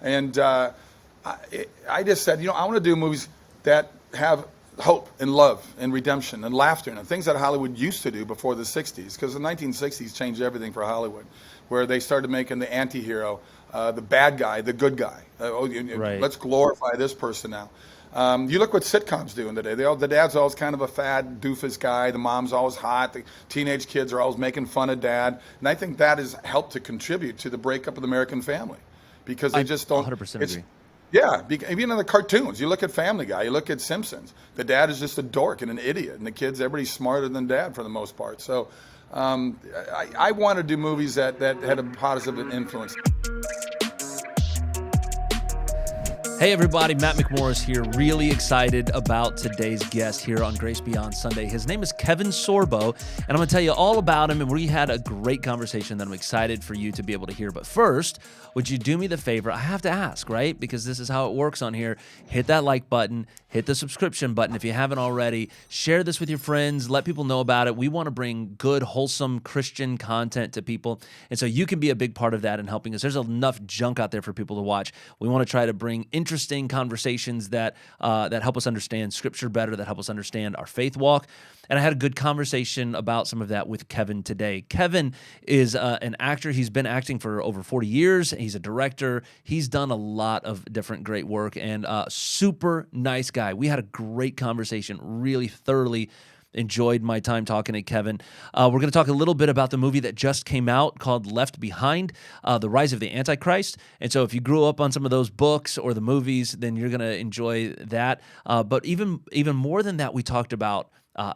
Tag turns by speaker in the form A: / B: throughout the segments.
A: And I just said, I want to do movies that have hope and love and redemption and laughter and things that Hollywood used to do before the 60s, because the 1960s changed everything for Hollywood, where they started making the anti-hero, the bad guy, the good guy.
B: Right.
A: Let's glorify this person now. You look what sitcoms doing today. The dad's always kind of a fat doofus guy. The mom's always hot. The teenage kids are always making fun of dad. And I think that has helped to contribute to the breakup of the American family, because they just don't.
B: 100% agree.
A: Yeah, even in the cartoons, you look at Family Guy, you look at Simpsons. The dad is just a dork and an idiot, and the kids, everybody's smarter than dad for the most part. So I want to do movies that had a positive influence.
B: Hey everybody, Matt McMorris here. Really excited about today's guest here on Grace Beyond Sunday. His name is Kevin Sorbo, and I'm going to tell you all about him, and we had a great conversation that I'm excited for you to be able to hear. But first, would you do me the favor? I have to ask, right? Because this is how it works on here. Hit that like button, hit the subscription button if you haven't already. Share this with your friends, let people know about it. We want to bring good, wholesome Christian content to people, and so you can be a big part of that in helping us. There's enough junk out there for people to watch. We want to try to bring interesting conversations that help us understand Scripture better, that help us understand our faith walk. And I had a good conversation about some of that with Kevin today. Kevin is an actor. He's been acting for over 40 years. He's a director. He's done a lot of different great work, and super nice guy. We had a great conversation, really thoroughly enjoyed my time talking to Kevin. We're going to talk a little bit about the movie that just came out called Left Behind, The Rise of the Antichrist. And so if you grew up on some of those books or the movies, then you're going to enjoy that. But even more than that, we talked about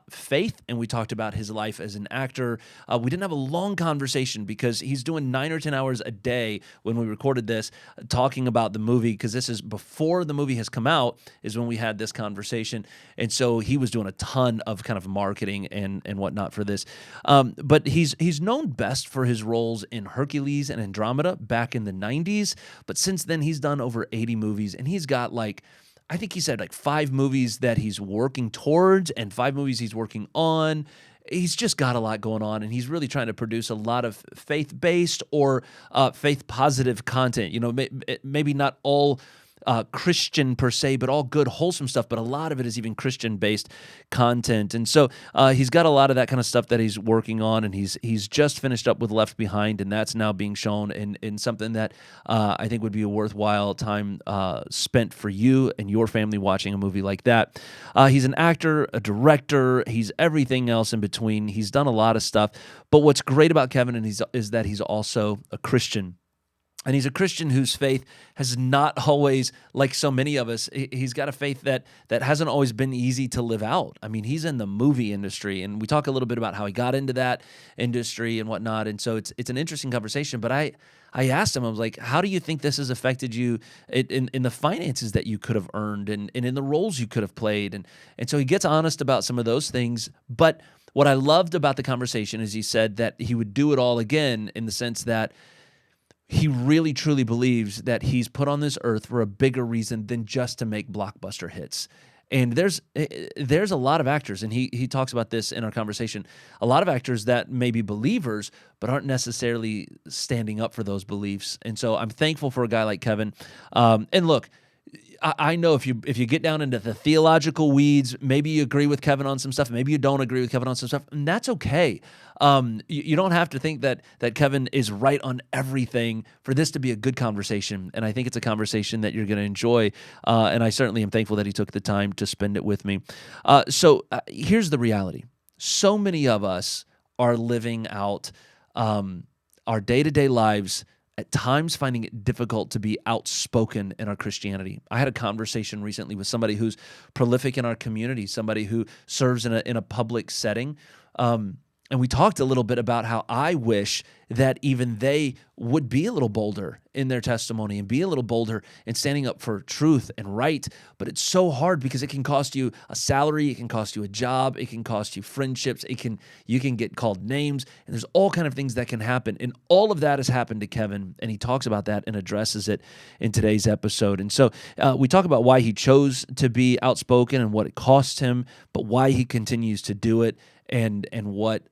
B: faith, and we talked about his life as an actor. We didn't have a long conversation because he's doing 9 or 10 hours a day when we recorded this, talking about the movie, because this is before the movie has come out is when we had this conversation. And so he was doing a ton of kind of marketing and whatnot for this. But he's known best for his roles in Hercules and Andromeda back in the 90s. But since then, he's done over 80 movies, and he's got I think he said 5 movies that he's working towards and 5 movies he's working on. He's just got a lot going on, and he's really trying to produce a lot of faith-based or faith-positive content. Maybe not all Christian per se, but all good, wholesome stuff. But a lot of it is even Christian-based content, and so he's got a lot of that kind of stuff that he's working on. And he's just finished up with Left Behind, and that's now being shown in something that I think would be a worthwhile time spent for you and your family watching a movie like that. He's an actor, a director. He's everything else in between. He's done a lot of stuff. But what's great about Kevin is that he's also a Christian. And he's a Christian whose faith has not always, like so many of us, he's got a faith that hasn't always been easy to live out. I mean, he's in the movie industry, and we talk a little bit about how he got into that industry and whatnot. And so it's an interesting conversation. But I asked him, I was like, how do you think this has affected you in the finances that you could have earned and in the roles you could have played? And so he gets honest about some of those things. But what I loved about the conversation is he said that he would do it all again, in the sense that he really truly believes that he's put on this earth for a bigger reason than just to make blockbuster hits. And there's a lot of actors, and he talks about this in our conversation, a lot of actors that may be believers but aren't necessarily standing up for those beliefs. And so I'm thankful for a guy like Kevin. And look, I know if you get down into the theological weeds, maybe you agree with Kevin on some stuff, maybe you don't agree with Kevin on some stuff, and that's okay. You don't have to think that Kevin is right on everything for this to be a good conversation, and I think it's a conversation that you're going to enjoy, and I certainly am thankful that he took the time to spend it with me. So here's the reality. So many of us are living out our day-to-day lives, at times finding it difficult to be outspoken in our Christianity. I had a conversation recently with somebody who's prolific in our community, somebody who serves in a public setting, and we talked a little bit about how I wish that even they would be a little bolder in their testimony and be a little bolder in standing up for truth and right. But it's so hard because it can cost you a salary, it can cost you a job, it can cost you friendships, you can get called names, and there's all kind of things that can happen. And all of that has happened to Kevin, and he talks about that and addresses it in today's episode. And so we talk about why he chose to be outspoken and what it cost him, but why he continues to do it, and what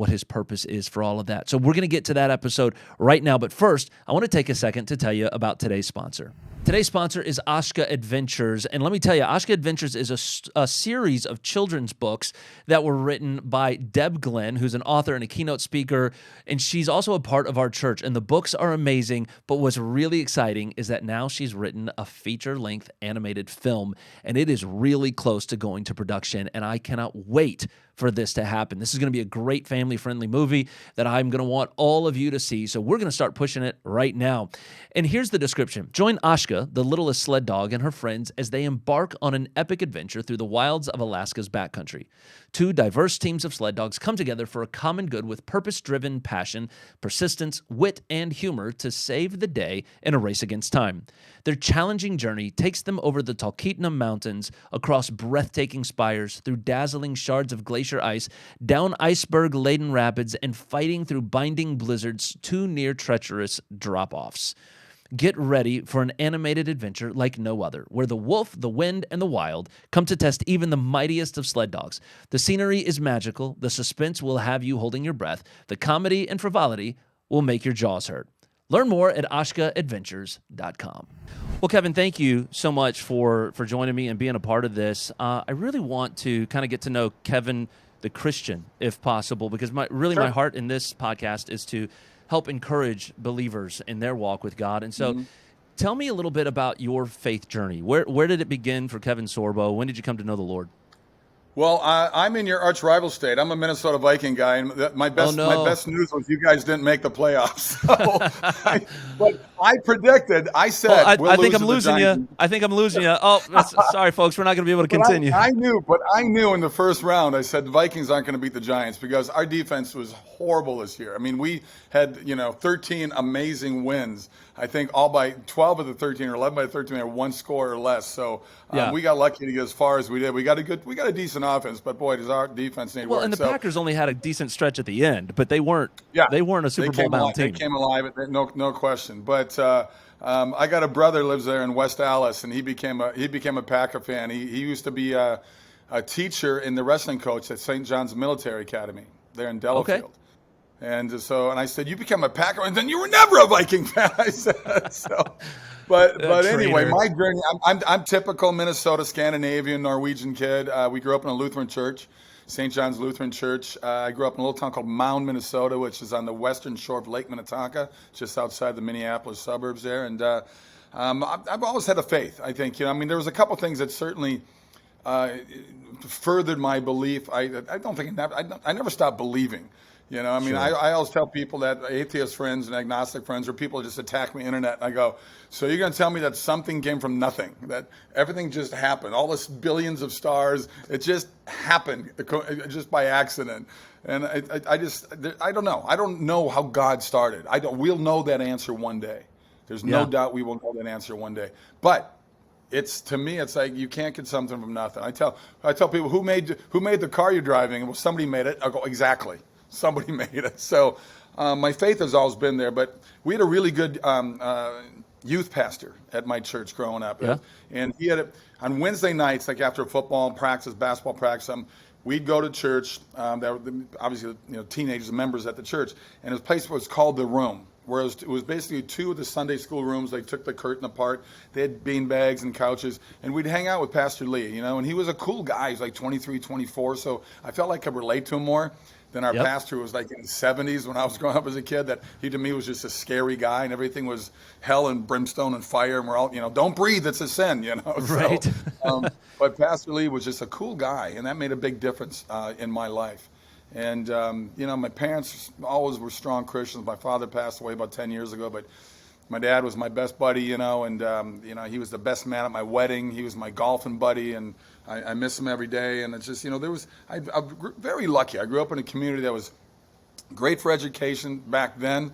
B: his purpose is for all of that. So we're going to get get to that episode right now. But first, I want to take a second to tell you about today's sponsor. Today's sponsor is Ashka Adventures. And let me tell you, Ashka Adventures is a series of children's books that were written by Deb Glenn, who's an author and a keynote speaker. And she's also a part of our church. And the books are amazing. But what's really exciting is that now she's written a feature-length animated film. And it is really close to going to production. And I cannot wait for this to happen. This is going to be a great family-friendly movie that I'm going to want all of you to see. So we're going to start pushing it right now. And here's the description. Join Ashka, the littlest sled dog, and her friends as they embark on an epic adventure through the wilds of Alaska's backcountry. Two diverse teams of sled dogs come together for a common good with purpose-driven passion, persistence, wit, and humor to save the day in a race against time. Their challenging journey takes them over the Talkeetna Mountains, across breathtaking spires, through dazzling shards of glacier ice, down iceberg-laden rapids, and fighting through binding blizzards to near treacherous drop-offs. Get ready for an animated adventure like no other, where the wolf, the wind, and the wild come to test even the mightiest of sled dogs. The scenery is magical, the suspense will have you holding your breath, the comedy and frivolity will make your jaws hurt. Learn more at ashkaadventures.com. Well, Kevin, thank you so much for joining me and being a part of this. I really want to kind of get to know Kevin the Christian, if possible, because my heart in this podcast is to help encourage believers in their walk with God. And so tell me a little bit about your faith journey. Where did it begin for Kevin Sorbo? When did you come to know the Lord?
A: Well, I'm in your arch rival state. I'm a Minnesota Viking guy, and my best news was you guys didn't make the playoffs. But I predicted. I said,
B: I think I'm losing you. I think I'm losing you. Oh, sorry, folks. We're not going to be able to continue.
A: I knew in the first round. I said the Vikings aren't going to beat the Giants because our defense was horrible this year. I mean, we had 13 amazing wins. I think all by 12 of the 13 or 11 by 13 or one score or less. So we got lucky to get as far as we did. We got a decent offense, but boy, does our defense need work.
B: Well, and the Packers only had a decent stretch at the end, but they weren't. Yeah, they weren't a Super Bowl bound team.
A: They came alive, no question. But I got a brother lives there in West Allis, and he became a Packer fan. He used to be a teacher and the wrestling coach at St. John's Military Academy there in Delafield. Okay. And I said, you become a Packer, and then you were never a Viking fan. I said so. But anyway, my journey. I'm typical Minnesota, Scandinavian, Norwegian kid. We grew up in a Lutheran church, St. John's Lutheran Church. I grew up in a little town called Mound, Minnesota, which is on the western shore of Lake Minnetonka, just outside the Minneapolis suburbs there. And I've always had a faith. I think there was a couple things that certainly furthered my belief. I never stopped believing. Sure. I always tell people that atheist friends and agnostic friends or people just attack me on the internet. And I go, so you're going to tell me that something came from nothing, that everything just happened, all this billions of stars, it just happened just by accident. And I don't know. I don't know how God started. We'll know that answer one day. There's no doubt we will know that answer one day. But to me, it's like you can't get something from nothing. I tell people, who made the car you're driving? Well, somebody made it. I go, exactly. Somebody made it. So my faith has always been there. But we had a really good youth pastor at my church growing up. Yeah. And he had on Wednesday nights, like after football practice, basketball practice, we'd go to church. Obviously, teenagers and members at the church. And his place was called The Room, where it was basically two of the Sunday school rooms. They took the curtain apart. They had bean bags and couches. And we'd hang out with Pastor Lee, and he was a cool guy. He was like 23, 24. So I felt like I could relate to him more than our pastor, who was like in his 70s when I was growing up as a kid. That he to me was just a scary guy, and everything was hell and brimstone and fire, and we're all, don't breathe, it's a sin,
B: Right.
A: So, but Pastor Lee was just a cool guy, and that made a big difference in my life. And my parents always were strong Christians. My father passed away about 10 years ago, but my dad was my best buddy, and he was the best man at my wedding. He was my golfing buddy, and I miss him every day. And it's just, I'm very lucky. I grew up in a community that was great for education back then.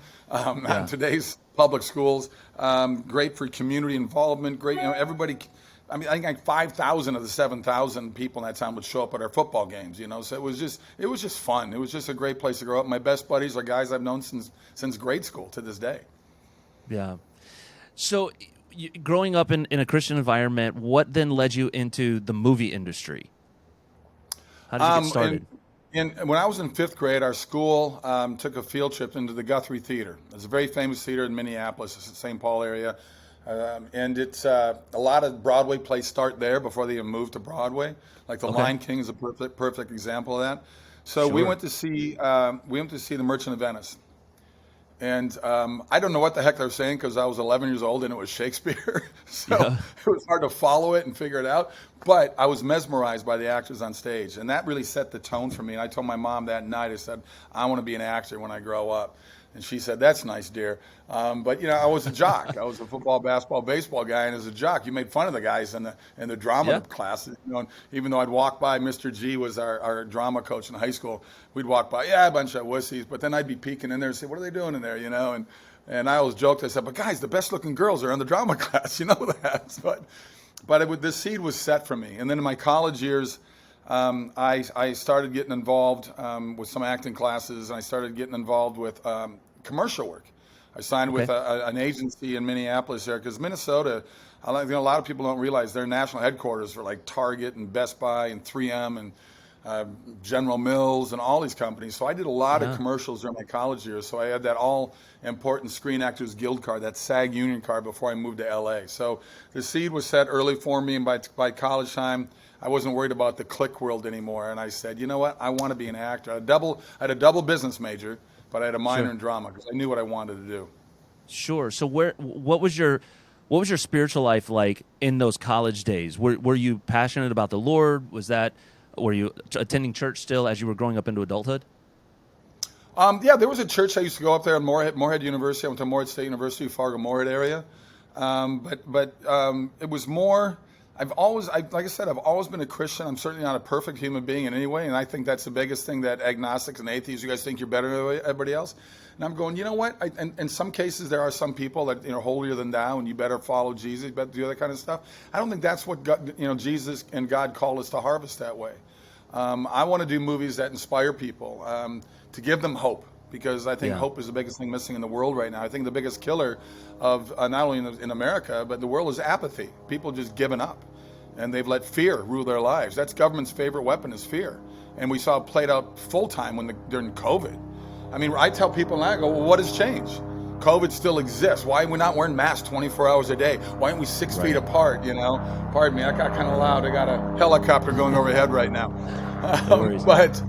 A: Today's public schools, great for community involvement. Great, everybody. I think like 5,000 of the 7,000 people in that town would show up at our football games. So it was just fun. It was just a great place to grow up. My best buddies are guys I've known since grade school to this day.
B: Yeah. So growing up in a Christian environment, what then led you into the movie industry? How did you get started?
A: And when I was in fifth grade, our school took a field trip into the Guthrie Theater. It's a very famous theater in Minneapolis, it's the St. Paul area. And it's a lot of Broadway plays start there before they even move to Broadway. Like The
B: Okay.
A: Lion King is a perfect example of that. So
B: Sure.
A: we went to see The Merchant of Venice. And I don't know what the heck they're saying because I was 11 years old and it was Shakespeare. So
B: Yeah.
A: it was hard to follow it and figure it out. But I was mesmerized by the actors on stage. And that really set the tone for me. And I told my mom that night, I said, I want to be an actor when I grow up. And she said, that's nice, dear. But, I was a jock. I was a football, basketball, baseball guy. And as a jock, you made fun of the guys in the drama
B: Yeah.
A: classes. And even though I'd walk by, Mr. G was our drama coach in high school. We'd walk by, yeah, a bunch of wussies. But then I'd be peeking in there and say, what are they doing in there, And I always joked, I said, but guys, the best looking girls are in the drama class. You know that. But the seed was set for me. And then in my college years, I started getting involved with some acting classes, and I started getting involved with commercial work. I signed with
B: Okay.
A: an agency in Minneapolis there because Minnesota, a lot of people don't realize their national headquarters for like Target and Best Buy and 3M and General Mills and all these companies. So I did a lot of
B: Yeah.
A: commercials during my college years. So I had that all important Screen Actors Guild card, that SAG union card before I moved to LA. So the seed was set early for me, and by college time, I wasn't worried about the click world anymore. And I said, you know what? I want to be an actor. I had a double business major, but I had a minor
B: Sure.
A: in drama because I knew what I wanted to do.
B: Sure. So what was your spiritual life like in those college days? Were you passionate about the Lord? Were you attending church still as you were growing up into adulthood?
A: Yeah, there was a church I used to go up there in Moorhead University. I went to Moorhead State University, Fargo Moorhead area. But it was more. Like I said, I've always been a Christian. I'm certainly not a perfect human being in any way, and I think that's the biggest thing that agnostics and atheists, you guys think you're better than everybody else. And I'm going, you know what? And in some cases, there are some people that holier than thou, and you better follow Jesus, you better do that kind of stuff. I don't think that's what God, Jesus and God called us to harvest that way. I want to do movies that inspire people, to give them hope, because I think
B: Yeah.
A: hope is the biggest thing missing in the world right now. I think the biggest killer of not only in America, but the world is apathy. People just giving up, and they've let fear rule their lives. That's government's favorite weapon is fear, and we saw it played out full time during COVID. I mean, I tell people now, I go, well, what has changed? COVID still exists. Why are we not wearing masks 24 hours a day? Why aren't we 6 feet apart? Pardon me, I got kind of loud. I got a helicopter going overhead right now.
B: No worries.
A: But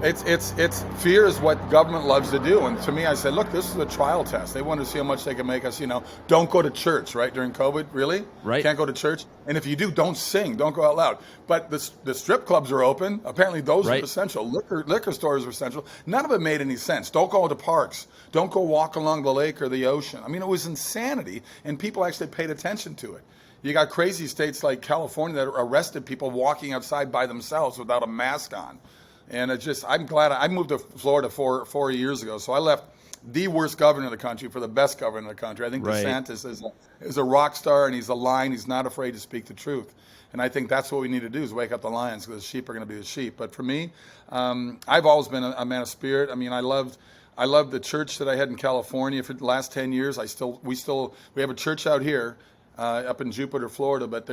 A: it's fear is what government loves to do. And to me, I said, look, this is a trial test. They wanted to see how much they can make us, don't go to church, right? During COVID, really?
B: Right.
A: Can't go to church. And if you do, don't sing, don't go out loud. But the strip clubs are open. Apparently those are
B: Right.
A: essential. Liquor stores are essential. None of it made any sense. Don't go to parks. Don't go walk along the lake or the ocean. I mean, it was insanity, and people actually paid attention to it. You got crazy states like California that arrested people walking outside by themselves without a mask on. And I'm glad I moved to Florida 4 years ago. So I left the worst governor in the country for the best governor in the country. I think
B: Right.
A: DeSantis is a rock star, and he's a lion. He's not afraid to speak the truth. And I think that's what we need to do is wake up the lions, because the sheep are going to be the sheep. But for me, I've always been a man of spirit. I mean, I loved the church that I had in California for the last 10 years. We have a church out here up in Jupiter, Florida, but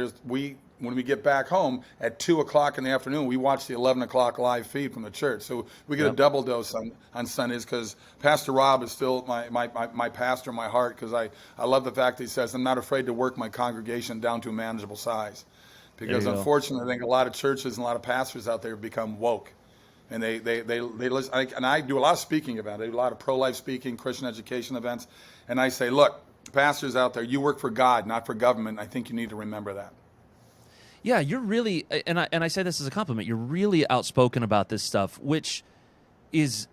A: when we get back home at 2:00 in the afternoon, we watch the 11 o'clock live feed from the church. So we get a double dose on Sundays, because Pastor Rob is still my pastor in my heart, because I love the fact that he says, I'm not afraid to work my congregation down to a manageable size. Because
B: There you go.
A: unfortunately, I think a lot of churches and a lot of pastors out there have become woke. And they listen, and I do a lot of speaking about it. I do a lot of pro-life speaking, Christian education events. And I say, look, pastors out there, you work for God, not for government. I think you need to remember that.
B: Yeah, you're really, and I say this as a compliment, you're really outspoken about this stuff, which is,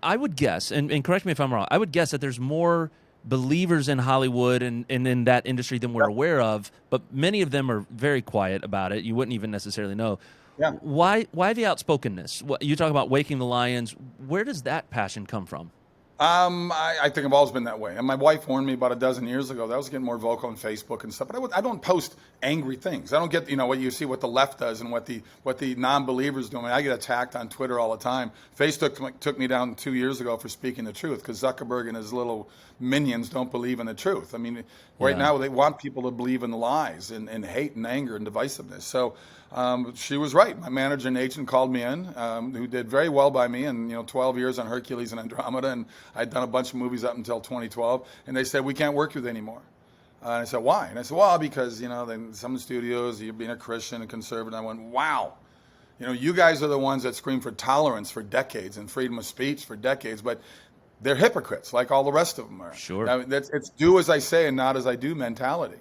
B: I would guess, and correct me if I'm wrong, I would guess that there's more believers in Hollywood and in that industry than we're aware of, but many of them are very quiet about it. You wouldn't even necessarily know.
A: Yeah.
B: Why the outspokenness? You talk about waking the lions. Where does that passion come from?
A: I think I've always been that way. And my wife warned me about a dozen years ago that I was getting more vocal on Facebook and stuff. But I don't post angry things. I don't get, what you see what the left does and what the non-believers do. I mean, I get attacked on Twitter all the time. Facebook took me down 2 years ago for speaking the truth because Zuckerberg and his little minions don't believe in the truth. I mean, right now they want people to believe in lies and hate and anger and divisiveness. So she was right. My manager and agent called me in, who did very well by me, and 12 years on Hercules and Andromeda, and I'd done a bunch of movies up until 2012, and they said, we can't work with you anymore. And I said, why? And I said, well, because, then some studios, you're being a Christian and conservative. And I went, wow. You guys are the ones that scream for tolerance for decades and freedom of speech for decades, but they're hypocrites like all the rest of them are.
B: Sure.
A: I mean, it's do as I say and not as I do mentality.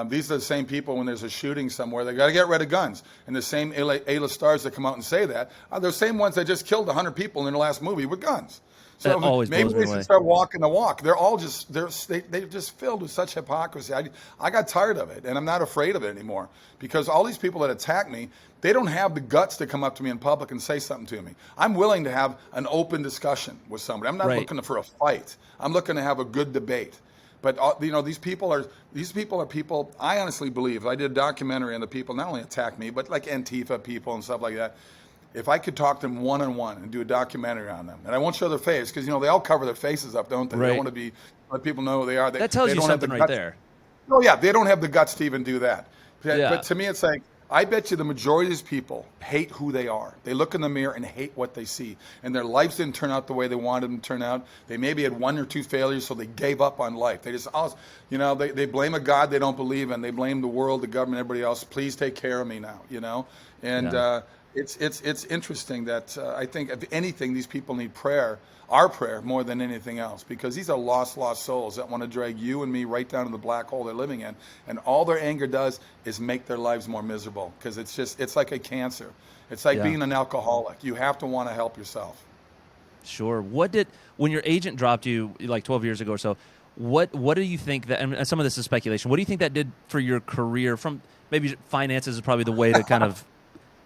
A: These are the same people when there's a shooting somewhere, they got to get rid of guns. And the same A-list stars that come out and say that are the same ones that just killed 100 people in their last movie with guns. So
B: that always
A: maybe
B: blows me
A: they should
B: away.
A: start walking the walk. They're all just they're just filled with such hypocrisy. I got tired of it, and I'm not afraid of it anymore because all these people that attack me, they don't have the guts to come up to me in public and say something to me. I'm willing to have an open discussion with somebody. I'm not looking for a fight. I'm looking to have a good debate. But these people are people. I honestly believe I did a documentary on the people not only attack me, but like Antifa people and stuff like that. If I could talk to them one-on-one and do a documentary on them, and I won't show their face because they all cover their faces up, don't they?
B: Right.
A: They don't want to let people know who they are.
B: That tells you something right there.
A: Oh yeah, they don't have the guts to even do that.
B: Yeah.
A: But to me, it's like I bet you the majority of these people hate who they are. They look in the mirror and hate what they see, and their lives didn't turn out the way they wanted them to turn out. They maybe had one or two failures, so they gave up on life. They just, they blame a God they don't believe in. They blame the world, the government, everybody else. Please take care of me now, and.
B: Yeah.
A: It's interesting that I think, if anything, these people need prayer, our prayer, more than anything else, because these are lost souls that want to drag you and me right down to the black hole they're living in. And all their anger does is make their lives more miserable because it's like a cancer. It's like being an alcoholic. You have to want to help yourself.
B: Sure. When your agent dropped you like 12 years ago or so, what do you think that, and some of this is speculation, what do you think that did for your career? From maybe finances is probably the way to kind of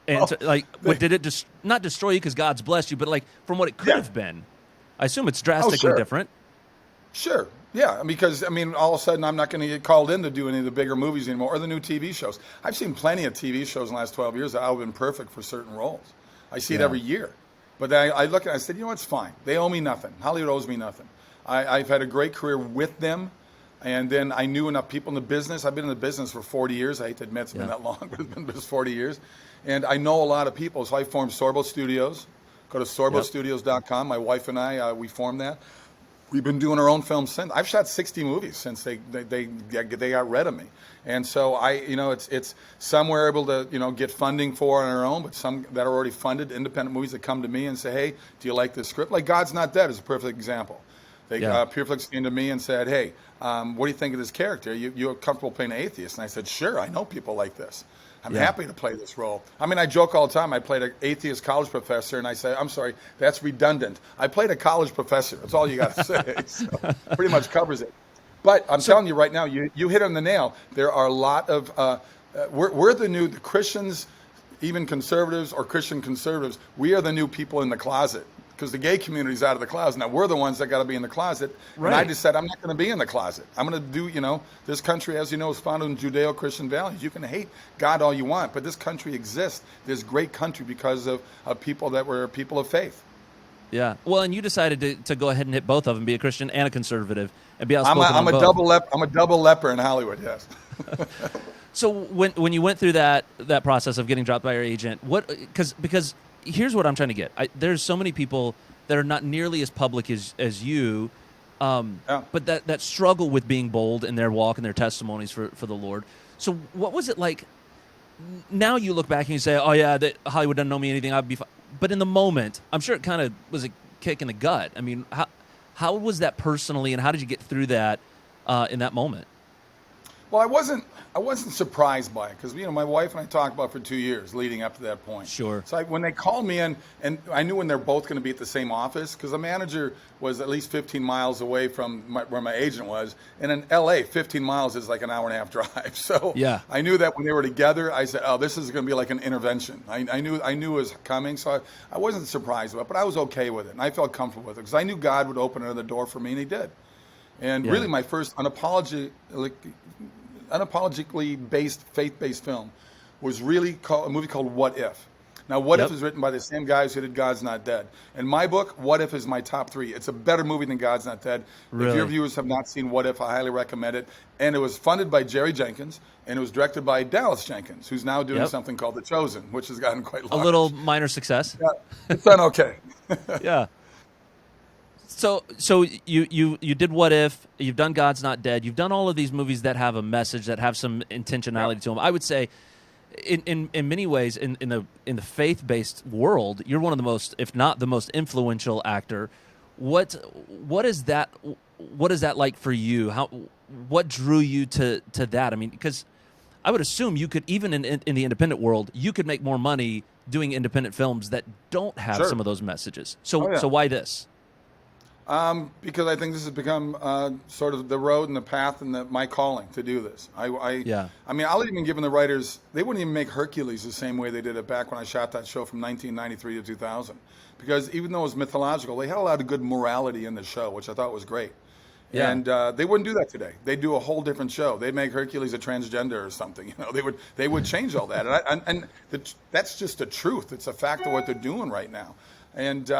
B: answer, did it just not destroy you because God's blessed you, but like from what it could have been? I assume it's drastically different.
A: Sure. Yeah, because, all of a sudden I'm not going to get called in to do any of the bigger movies anymore or the new TV shows. I've seen plenty of TV shows in the last 12 years that have been perfect for certain roles. I see it every year. But then I look and I said, it's fine. They owe me nothing. Hollywood owes me nothing. I've had a great career with them. And then I knew enough people in the business. I've been in the business for 40 years. I hate to admit it's been that long, but it's been 40 years. And I know a lot of people. So I formed Sorbo Studios. Go to sorbostudios.com. My wife and I, we formed that. We've been doing our own films since. I've shot 60 movies since they got rid of me. And so it's some we're able to, get funding for on our own, but some that are already funded, independent movies that come to me and say, hey, do you like this script? Like God's Not Dead is a perfect example. Pureflix came to me and said, hey, what do you think of this character? You're comfortable playing an atheist? And I said, sure, I know people like this. I'm happy to play this role. I joke all the time. I played an atheist college professor, and I say, I'm sorry, that's redundant. I played a college professor. That's all you got to say. So pretty much covers it. But I'm telling you right now, you hit on the nail. There are a lot of, we're the Christians, even conservatives or Christian conservatives, we are the new people in the closet. Because the gay community's out of the closet. Now, we're the ones that got to be in the closet. Right. And I just said, I'm not going to be in the closet. I'm going to do, this country, as you know, is founded in Judeo-Christian values. You can hate God all you want, but this country exists. This great country because of people that were people of faith.
B: Yeah. Well, and you decided to go ahead and hit both of them, be a Christian and a conservative, and be outspoken
A: I'm a double leper in Hollywood, yes.
B: So when you went through that process of getting dropped by your agent, because here's what I'm trying to get. There's so many people that are not nearly as public as you, but that struggle with being bold in their walk and their testimonies for the Lord. So what was it like? Now you look back and you say, oh yeah, that Hollywood doesn't know me anything, I'd be fine. But in the moment, I'm sure it kind of was a kick in the gut. How was that personally, and how did you get through that in that moment?
A: Well, I wasn't surprised by it because my wife and I talked about it for 2 years leading up to that point.
B: Sure.
A: So when they called me in, and I knew when they're both going to be at the same office because the manager was at least 15 miles away from where my agent was, and in L.A., 15 miles is like an hour and a half drive. So
B: Yeah.
A: I knew that when they were together, I said, "Oh, this is going to be like an intervention." I knew it was coming, so I wasn't surprised about it, but I was okay with it, and I felt comfortable with it because I knew God would open another door for me, and He did. And really, my first unapologetically based, faith-based film was really a movie called What If. Now, What If is written by the same guys who did God's Not Dead. In my book, What If is my top 3. It's a better movie than God's Not Dead.
B: Really?
A: If your viewers have not seen What If, I highly recommend it. And it was funded by Jerry Jenkins, and it was directed by Dallas Jenkins, who's now doing something called The Chosen, which has gotten quite large.
B: A little minor success.
A: Yeah, it's done okay.
B: Yeah. So you did What If, you've done God's Not Dead, you've done all of these movies that have a message, that have some intentionality to them. I would say, in many ways, in the faith-based world, you're one of the most, if not the most influential actor. What is that like for you? What drew you to that? I mean, because I would assume you could, even in the independent world, you could make more money doing independent films that don't have some of those messages. So so why this?
A: Because I think this has become sort of the road and the path and my calling to do this. I mean, I'll even give the writers, they wouldn't even make Hercules the same way they did it back when I shot that show from 1993 to 2000. Because even though it was mythological, they had a lot of good morality in the show, which I thought was great. Yeah. And they wouldn't do that today. They'd do a whole different show. They'd make Hercules a transgender or something. They would change all that. And that's just the truth. It's a fact of what they're doing right now. And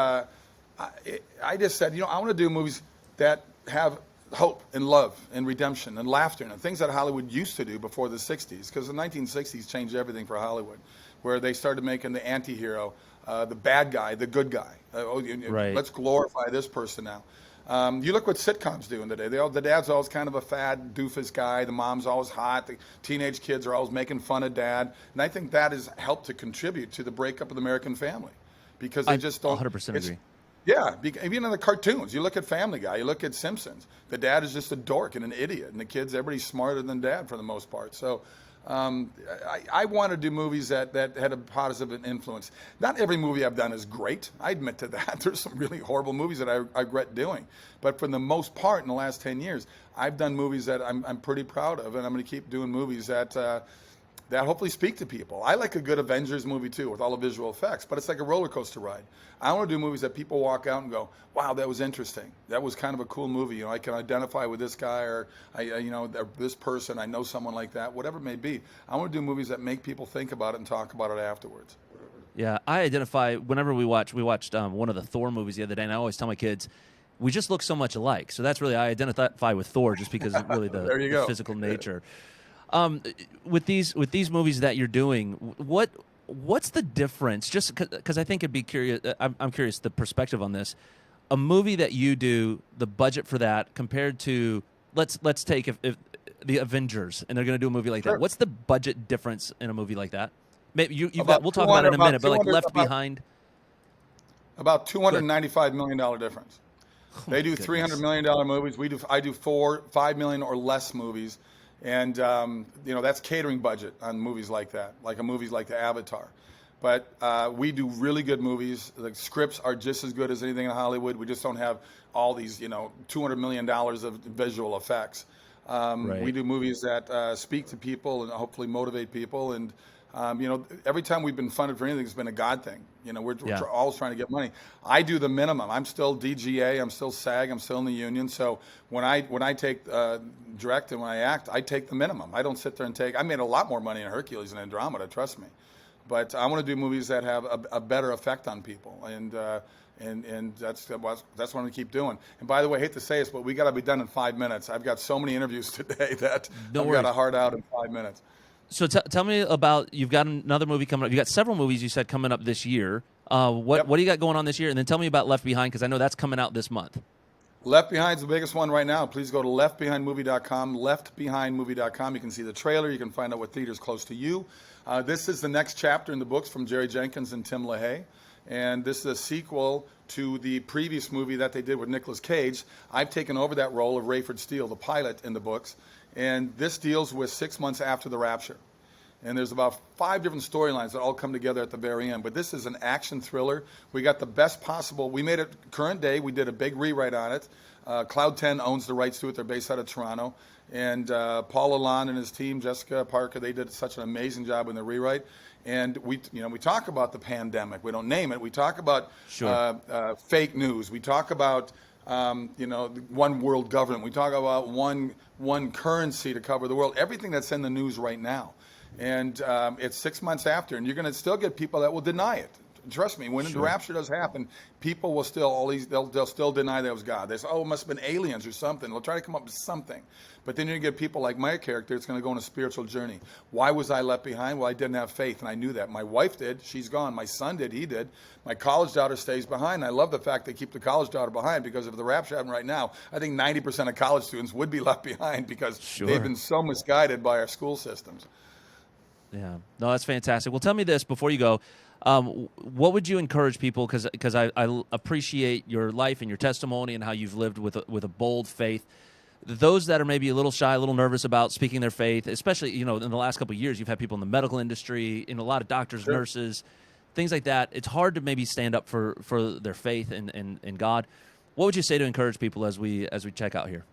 A: I just said, I want to do movies that have hope and love and redemption and laughter and things that Hollywood used to do before the 60s, because the 1960s changed everything for Hollywood, where they started making the anti-hero, the bad guy, the good guy. Let's glorify this person now. You look what sitcoms do in the day. The dad's always kind of a fad doofus guy. The mom's always hot. The teenage kids are always making fun of dad. And I think that has helped to contribute to the breakup of the American family, because they just don't.
B: 100% agree.
A: Yeah, even in the cartoons, you look at Family Guy, you look at Simpsons. The dad is just a dork and an idiot, and the kids, everybody's smarter than dad for the most part. So I want to do movies that had a positive influence. Not every movie I've done is great. I admit to that. There's some really horrible movies that I regret doing. But for the most part, in the last 10 years, I've done movies that I'm pretty proud of, and I'm going to keep doing movies that hopefully speak to people. I like a good Avengers movie too, with all the visual effects, but it's like a roller coaster ride. I want to do movies that people walk out and go, "Wow, that was interesting. That was kind of a cool movie. I can identify with this guy, or this person. I know someone like that. Whatever it may be. I want to do movies that make people think about it and talk about it afterwards."
B: Yeah, I identify whenever we watched one of the Thor movies the other day, and I always tell my kids, we just look so much alike. So that's really, I identify with Thor just because of really the physical nature. With these movies that you're doing, what's the difference? Just because I think it'd be curious. I'm curious the perspective on this. A movie that you do, the budget for that compared to let's take if the Avengers, and they're going to do a movie like that. What's the budget difference in a movie like that? Maybe you've got. We'll talk about it in a minute. But like Left Behind,
A: about $295 million difference. They do $300 million movies. I do $5 million or less movies. And, that's catering budget on movies like that, like a movies like the Avatar. But we do really good movies. The scripts are just as good as anything in Hollywood. We just don't have all these, $200 million of visual effects. We do movies that speak to people and hopefully motivate people. And, every time we've been funded for anything, it's been a God thing. We're always trying to get money. I do the minimum. I'm still DGA. I'm still SAG. I'm still in the union. So when I take direct and when I act, I take the minimum. I don't sit there and take. I made a lot more money in Hercules and Andromeda. Trust me. But I want to do movies that have a better effect on people, and that's what I'm going to keep doing. And by the way, I hate to say this, but we got to be done in 5 minutes. I've got so many interviews today that I've got a hard out in 5 minutes.
B: So tell me about, you've got another movie coming up. You got several movies you said coming up this year. What do you got going on this year? And then tell me about Left Behind, because I know that's coming out this month.
A: Left Behind's the biggest one right now. Please go to leftbehindmovie.com, leftbehindmovie.com. You can see the trailer. You can find out what theater's close to you. This is the next chapter in the books from Jerry Jenkins and Tim LaHaye. And this is a sequel to the previous movie that they did with Nicolas Cage. I've taken over that role of Rayford Steele, the pilot in the books. And this deals with 6 months after the rapture. And there's about 5 different storylines that all come together at the very end. But this is an action thriller. We got the best possible. We made it current day. We did a big rewrite on it. Cloud 10 owns the rights to it. They're based out of Toronto. And Paul Lalonde and his team, Jessica Parker, they did such an amazing job in the rewrite. And we talk about the pandemic. We don't name it. We talk about fake news. We talk about one world government. We talk about one currency to cover the world. Everything that's in the news right now. And it's 6 months after, and you're going to still get people that will deny it. Trust me, when the rapture does happen, people will still they'll still deny there was God. They say, oh, it must have been aliens or something. They'll try to come up with something. But then you get people like my character, it's going to go on a spiritual journey. Why was I left behind? Well, I didn't have faith, and I knew that. My wife did. She's gone. My son did. He did. My college daughter stays behind. I love the fact they keep the college daughter behind, because if the rapture happened right now, I think 90% of college students would be left behind because they've been so misguided by our school systems.
B: Yeah, no, that's fantastic. Well, tell me this before you go. What would you encourage people? Because I appreciate your life and your testimony and how you've lived with a bold faith. Those that are maybe a little shy, a little nervous about speaking their faith, especially in the last couple of years, you've had people in the medical industry, in a lot of doctors, nurses, things like that. It's hard to maybe stand up for their faith in God. What would you say to encourage people as we check out here?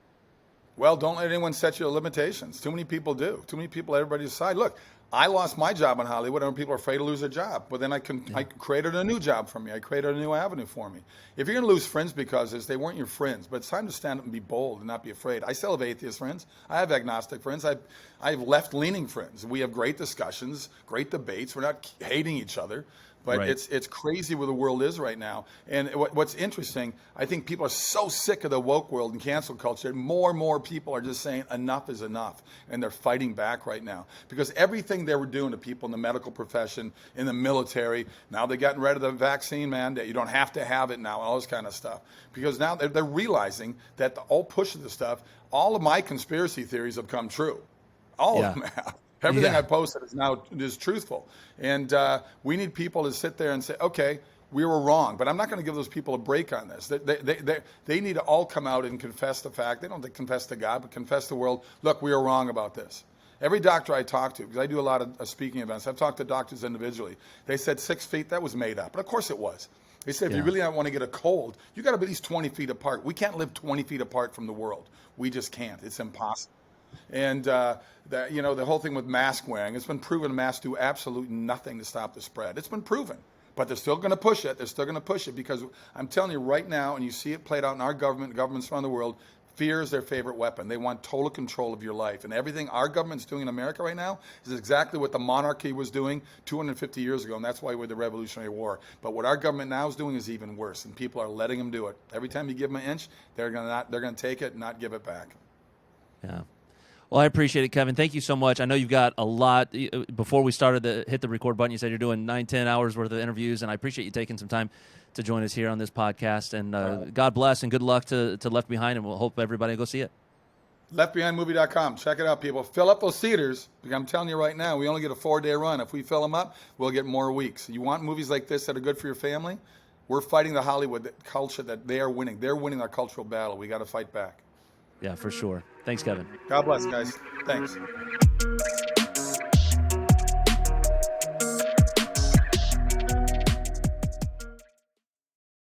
A: Well, don't let anyone set you limitations. Too many people do. Too many people, everybody decide. Look, I lost my job in Hollywood, and people are afraid to lose their job. But then I created a new job for me. I created a new avenue for me. If you're going to lose friends because they weren't your friends, but it's time to stand up and be bold and not be afraid. I still have atheist friends. I have agnostic friends. I have left-leaning friends. We have great discussions, great debates. We're not hating each other. But it's crazy where the world is right now. And what's interesting, I think people are so sick of the woke world and cancel culture. More and more people are just saying enough is enough. And they're fighting back right now. Because everything they were doing to people in the medical profession, in the military, now they're getting rid of the vaccine mandate. You don't have to have it now, all this kind of stuff. Because now they're realizing that the whole push of this stuff, all of my conspiracy theories have come true. All of them have. Everything I posted is truthful. And we need people to sit there and say, okay, we were wrong. But I'm not going to give those people a break on this. They need to all come out and confess the fact. They don't have to confess to God, but confess to the world, look, we were wrong about this. Every doctor I talk to, because I do a lot of speaking events, I've talked to doctors individually. They said 6 feet, that was made up. But of course it was. They said, if you really don't want to get a cold, you got to be at least 20 feet apart. We can't live 20 feet apart from the world. We just can't. It's impossible. And the whole thing with mask wearing, it's been proven masks do absolutely nothing to stop the spread. It's been proven. But they're still going to push it. They're still going to push it because I'm telling you right now, and you see it played out in our governments around the world, fear is their favorite weapon. They want total control of your life. And everything our government's doing in America right now is exactly what the monarchy was doing 250 years ago, and that's why we're the Revolutionary War. But what our government now is doing is even worse, and people are letting them do it. Every time you give them an inch, they're going to take it and not give it back.
B: Yeah. Well, I appreciate it, Kevin. Thank you so much. I know you've got a lot. Before we started to hit the record button, you said you're doing 9-10 hours worth of interviews, and I appreciate you taking some time to join us here on this podcast. And God bless and good luck to Left Behind, and we'll hope everybody will go see it.
A: LeftBehindMovie.com. Check it out, people. Fill up those theaters. Because I'm telling you right now, we only get a 4-day run. If we fill them up, we'll get more weeks. You want movies like this that are good for your family? We're fighting the Hollywood culture that they are winning. They're winning our cultural battle. We got to fight back.
B: Yeah, for sure. Thanks, Kevin.
A: God bless, guys. Thanks.